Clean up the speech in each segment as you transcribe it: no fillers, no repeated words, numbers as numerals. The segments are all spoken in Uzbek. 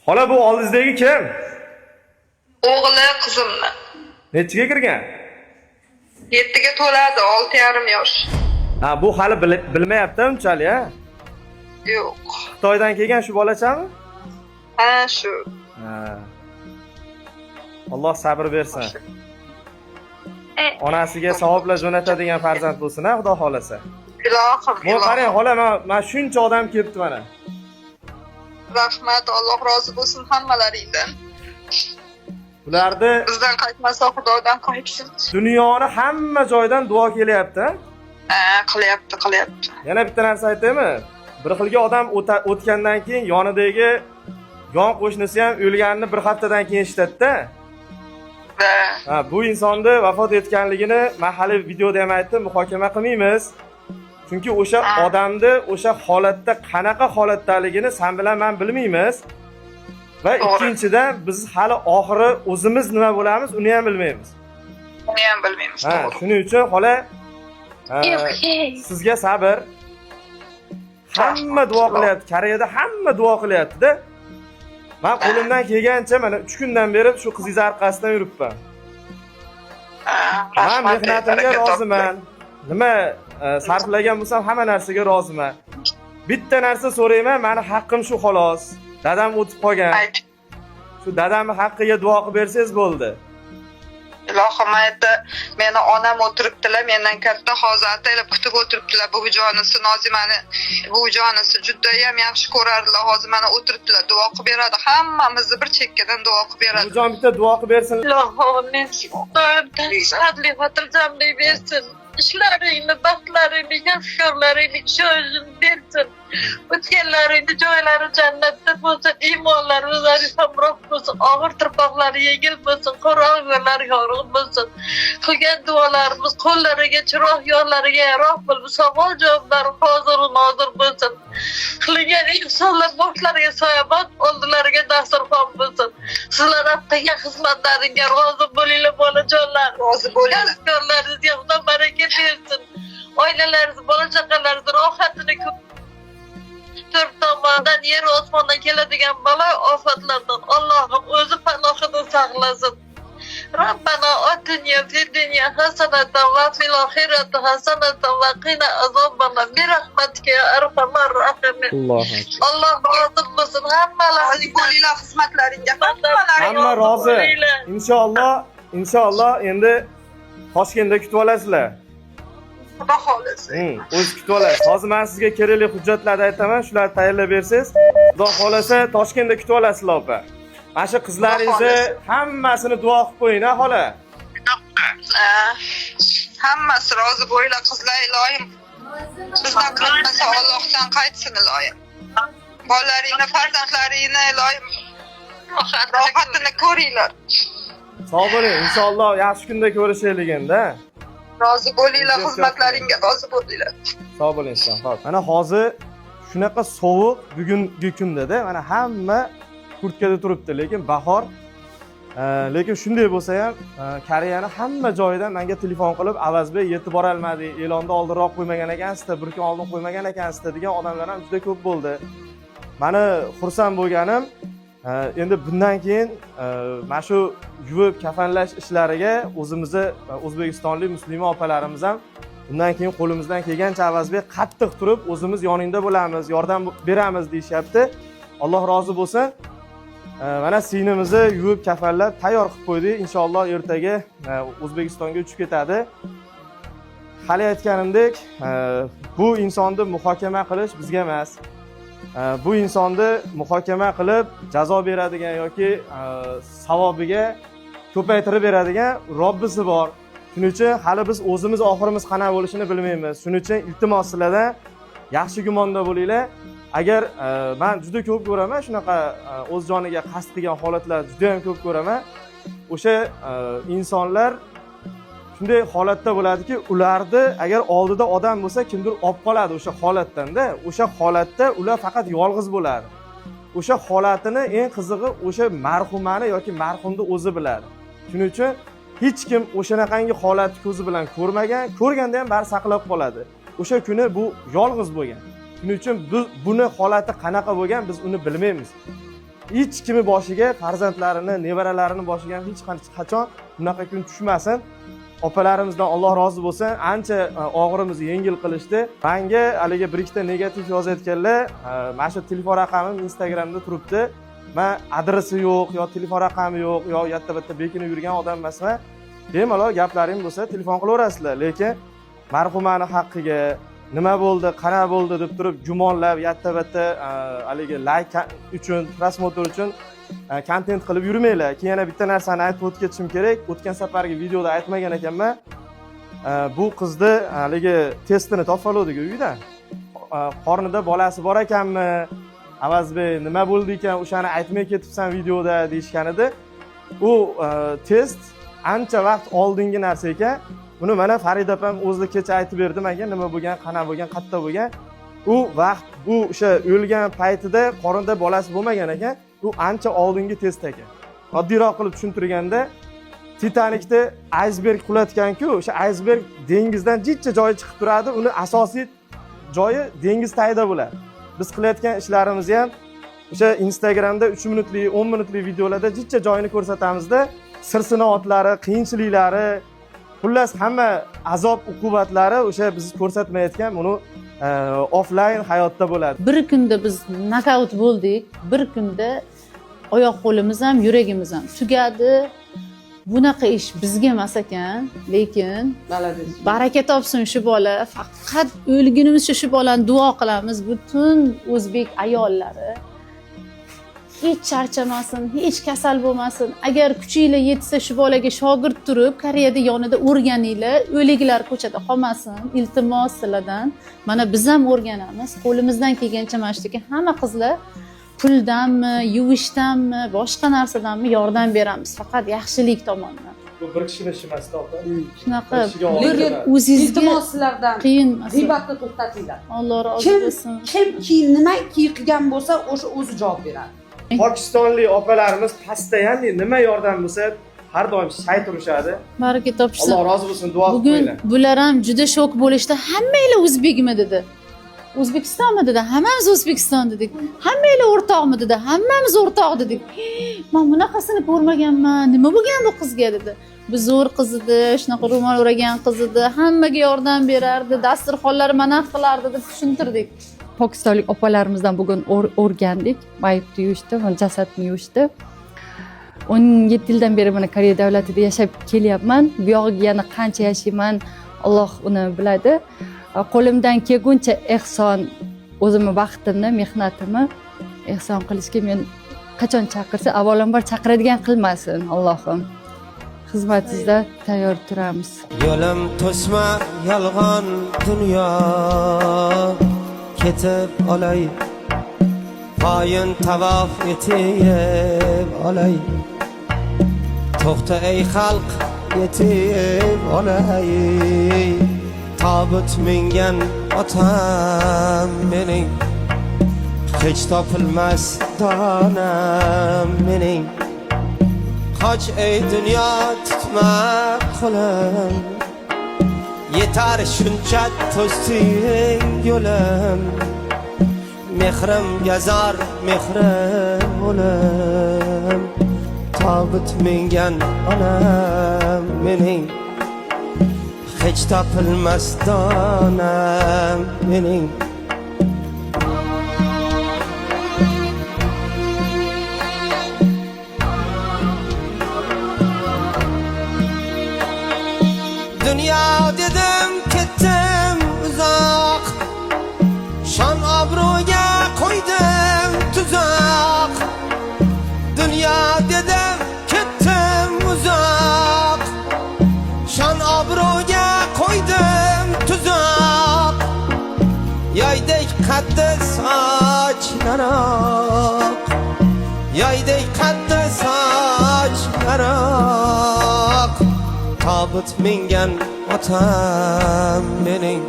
Xola bu oldingizdagi kim? O'g'li qizimni. Nechiga kirgan? 7ga to'ladi, 6,5 yosh. Ha, bu hali bilmayapti unchalik, ha? Yo'q. Xitoydan kelgan shu bolachami? Ha, shu. Ha. Alloh sabr bersin. Onasiga savoblar jo'natadigan farzand bo'lsin, ha, Xudo xolasa. Ilohim. Bu qarang, xola, men shuncha odam kelibdi mana. Rahmat, Alloh rozi bo'lsin hammalaringdan. Ularni Bizdan qaytmasa Xudodan qaytsin. dunyoni hamma joydan duo kelyapti, ha? Ha, qilyapti. Yana bitta narsa aytaymi? Bir xilga odam o'tgandan keyin yonidagi yon qo'shnisi ham o'lganini bir haftadan keyin eshitadi-da. Ha, bu insonni vafot etganligini men hali videoda ham aytdim, muhokama qilmaymiz. Chunki o'sha odamni o'sha holatda qanaqa holatdaligini sen bilan men bilmaymiz. Va ikkinchidan biz hali oxiri o'zimiz nima bo'lamiz, uni ham bilmaymiz. Uni ham bilmaymiz. Ha, shuning uchun xola sizga sabr. Hamma duo qilyapti, Koreyada hamma duo qilyapti-da. Men qo'limdan kelgancha mana 3 kundan beri shu qizingiz orqasidan yuribman. Men mehnatimga roziman. Nima sarflagan bo'lsam hamma narsaga roziman. Bitta narsa so'rayman, meni haqqim shu xolos. Dadam o'tib qolgan. Shu dadamni haqqiga duo qilib bersangiz bo'ldi. Ilohim aytdi, meni onam o'tiribdilar, mendan katta hozir ataylab kutib o'tiribdilar. Buvijonisi Nozimani, buvijonisi juda ham yaxshi ko'rardilar. Hozir mana o'tiribdilar, duo qilib beradi. Hammamizni bir chekkadan duo qilib beradi. Buvijon bitta duo qilib bersin. Ilohim men doimdan sihatli xotirjamlik bersin. İşlerini, baxtlarini, yaxshi sho'zin bersin. O'tganlaringni joylari jannatda bo'lsin, iymonlari hamroh bo'lsin, og'ir tirpoqlari yengil bo'lsin, qur'on yo'llari yorug' bo'lsin. Qilgan duolarimiz qo'llariga, chiroq yo'llariga yaroq bo'lib, savol javoblari hozir nozir bo'lsin. Qilgan insonlar boshlariga soyabon, oldilariga dasturxon bo'lsin. Sizlar qilgan xizmatlaringga rozi bo'linglar, bolajonlar. Rozi bo'linglar. Kasblaringizga Xudo baraka bersin. Oilalaringiz, bola chaqalaringiz rohatini ko'p to'rt tomondan yer osmondan keladigan balo ofatlardan Allohim o'zi panohida saqlasin. Rabbana atina fid dunya hasanatan va fil oxirati hasanatan va qina azobannar bi rahmatika ya arhamar rahimin. Alloh rozi bo'lsin hammalaringizga. Bo'linglar xizmatlaringga. Hamma rozi. Inshaalloh endi Toshkentda kutib olasizlar. Xudo xolasa. O'z kutib olasiz. Hozir men sizga kerakli hujjatlarni aytaman, shularni tayyorlab bersangiz, Xudo xolasa Toshkentda kutib olasizlar, opa. Mana shu qizlaringizni hammasini duo qilib qo'ying, ha, xola. Hammasi rozi bo'linglar, qizlar ilohim. Bizdan qaytmasa Allohdan qaytsin ilohim. Bolalaringni, farzandlaringni ilohim rohatini ko'ringlar. Sog' bo'ling, inshaalloh yaxshi kunda ko'rishaylik endi. Rozi bo'linglar, xizmatlaringga rozi bo'linglar. Sog' bo'ling, xo'p. Mana hozir shunaqa sovuq bugungi kunda-da, mana hamma kurtkada turibdi, lekin bahor. Lekin shunday bo'lsa ham, Koreyani hamma joyidan menga telefon qilib, "Avazbek yetib bora olmadik, e'lonni oldinroq qo'ymagan ekansiz, bir kun oldin qo'ymagan ekansiz" degan odamlar ham juda ko'p bo'ldi. Meni xursand bo'lganim, endi bundan keyin mana shu yuvib kafanlash ishlariga o'zimizni O'zbekistonlik musulmon opalarimiz ham bundan keyin qo'limizdan kelgancha Avazbek qattiq turib, o'zimiz yoningda bo'lamiz, yordam beramiz deyishyapti. Alloh rozi bo'lsin. Mana sinimizni yuvib kafanlab tayyor qilib qo'ydik. Inshaalloh ertaga O'zbekistonga uchib ketadi. Hali aytganimdek, bu insonni muhokama qilish bizga emas. Bu insonni muhokama qilib jazo beradigan yoki savobiga ko'paytirib beradigan Robbisi bor. Shuning uchun hali biz o'zimiz oxirimiz qanaqa bo'lishini bilmaymiz. Shuning uchun iltimos sizlardan yaxshi gumonda bo'linglar. Agar men juda ko'p ko'raman shunaqa o'z joniga qasd qilgan holatlar juda ham ko'p ko'raman. O'sha insonlar shunday holatda bo'ladiki, ularni agar oldida odam bo'lsa, kimdir olib qoladi o'sha holatdan-da. O'sha holatda ular faqat yolg'iz bo'ladi. O'sha holatini eng qizig'i o'sha marhumani yoki marhumni o'zi biladi. Shuning uchun hech kim o'shanaqangi holatni ko'zi bilan ko'rmagan, ko'rganda ham bari saqlab qoladi. O'sha kuni bu yolg'iz bo'lgan. Shuning uchun biz buni holati qanaqa bo'lgan biz uni bilmaymiz. hech kimi boshiga, farzandlarini, nevaralarini boshiga hech qachon bunaqa kun tushmasin. Opalarimizdan Alloh rozi bo'lsin, ancha og'irimizni yengil qilishdi. Menga haligi bir ikkita negativ yozayotganlar, mana shu telefon raqamim Instagramda turibdi. Men adresi yo'q, yo telefon raqami yo'q, yo yatta-batta bekinib yurgan odam emasman. Bemalol gaplaring bo'lsa telefon qilaverasizlar, lekin marhumani haqqiga nima bo'ldi, qana bo'ldi deb turib gumonlab yatta-batta haligi like uchun, prosmotr uchun kontent qilib yurmanglar. Keyin yana bitta narsani aytib o'tib ketishim kerak. O'tgan safargi videoda aytmagan ekanman. Bu qizni haligi testini topoldik uyda. Qornida bolasi bor ekanmi? Avazbek nima bo'ldi ekan, o'shani aytmay ketibsan videoda deyishgan edi. U test ancha vaqt oldingi narsa ekan. Buni mana Farida opam o'zi kecha aytib berdi menga, nima bo'lgan, qana bo'lgan, qayerda bo'lgan. U vaqt bu o'sha o'lgan paytida qornida bolasi bo'lmagan ekan. Bu ancha oldingi test ekan. Oddiyroq qilib tushuntirganda, Titanikda aysberg qulatgan-ku, o'sha aysberg dengizdan jichcha joyi chiqib turadi, uni asosiy joyi dengiz tagida bo'ladi. Biz qilayotgan ishlarimizni ham o'sha Instagramda 3 minutlik, 10 minutlik videolarda jichcha joyini ko'rsatamizda, sir-sinoatlari, qiyinchiliklari, xullas hamma azob uqubatlari o'sha biz ko'rsatmayotgan buni offline hayotda bo'ladi. Bir kunda biz nokaut bo'ldik, bir kunda oyoq qo'limiz ham, yuragimiz ham tugadi. Bunaqa ish bizga emas ekan, lekin baraka topsin shu bola. Faqat o'lgunimizcha shu bolani duo qilamiz. Butun o'zbek ayollari hech charchamasin, hech kasal bo'lmasin. Agar kuchinglar yetsa shu bolaga shogird turib, Koreyada yonida o'rganinglar, o'liklar ko'chada qolmasin. Iltimos sizlardan. Mana biz ham o'rganamiz. Qo'limizdan kelgancha mana shu hamma qizlar puldanmi, yuvishdanmi, boshqa narsadanmi yordam beramiz. Faqat yaxshilik tomonidan. Bu bir kishining ishi emas, to'g'ri. Shunaqa o'zingizga sizlardan qiyin g'iybatni to'xtatinglar. Alloh rozi bo'lsin. Kimki nimaki qilgan bo'lsa, o'sha o'zi javob beradi. Pokistonlik opalarimiz pastda ya'ni nima yordam bo'lsa, har doim shay turishadi. Baraka topsin. Alloh rozi bo'lsin, duo Bugun qilinglar. bular ham juda shok bo'lishdi. Hammanglar o'zbekmi dedi. O'zbekistonmi dedi. Hammamiz O'zbekiston dedik. Hammanglar o'rtoqmi dedi. Hammamiz o'rtoq dedik. Men bunaqasini ko'rmaganman. Nima bo'lgan bu qizga dedi. Bu zo'r qiz edi, shunaqa ro'mol o'ragan qiz edi. Hammaga yordam berardi, dasturxonlar manaf qilardi deb tushuntirdik. Pokistonlik opalarimizdan bugun o'rgandik. Mayibni yuvishdi, jasadni yuvishdi. 17 yildan beri mana Koreya davlatida yashab kelyapman. Bu yog'iga yana qancha yashayman, Alloh uni biladi. Qo'limdan kelguncha ehson, o'zimni vaqtimni, mehnatimni ehson qilishga men qachon chaqirsa, avvalambor chaqiradigan qilmasin Allohim. Xizmatingizda tayyor turamiz. Yo'lim to'sma yolg'on dunyo, ketib olay, qoyin tavof etib olay, to'xta ey xalq yetib olay, tobut mingan otam mening, hech topilmas donam mening, qoch ey dunyo tutma qo'lim, yetar shuncha to'sding yo'lim, mehrim yazar mehrim o'lim, tobut mingan onam mening, hech topilmas donam mening. Dünya dedim ketdim uzoq, shon obro'ga qo'ydim tuzoq. Dünya dedim ketdim uzoq, shon obro'ga qo'ydim tuzoq. Yaydek qaddi sochlaroq, yaydek qaddi sochlaroq, tobut mingan otam mening,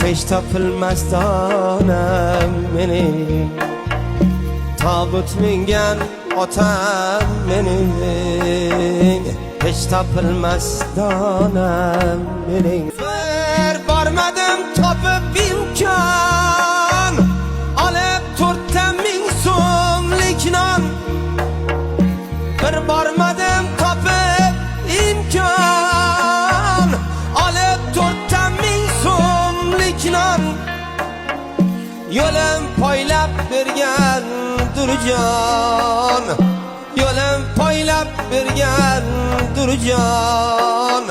hech topilmas donam mening, tobut mingan otam mening, hech topilmas donam mening. Bormadim topib imkon, olib 4 ming so'mlik bormadim topib imkon, olib 4,000 so'mlik non, yo'lim poylab bergan Durjon, yo'lim poylab bergan Durjon.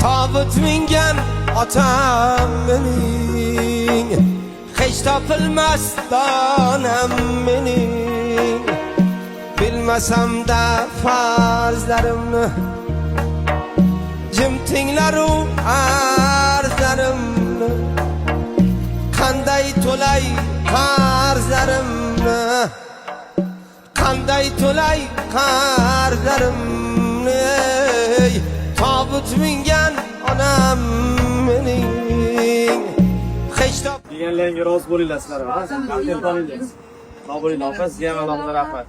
Tobut mingan otam mening, hech topilmas donam mening. Bilmasam-da farzlarimni, jim tinglaru arzlarimni, qanday to'lay qarzlarimni, qanday to'lay qarzlarimni. Tobut mingan onam mening, hech deganlarga rozi bo'linglar sizlar. Sog' bo'linglar. Sizga ham alohida rahmat.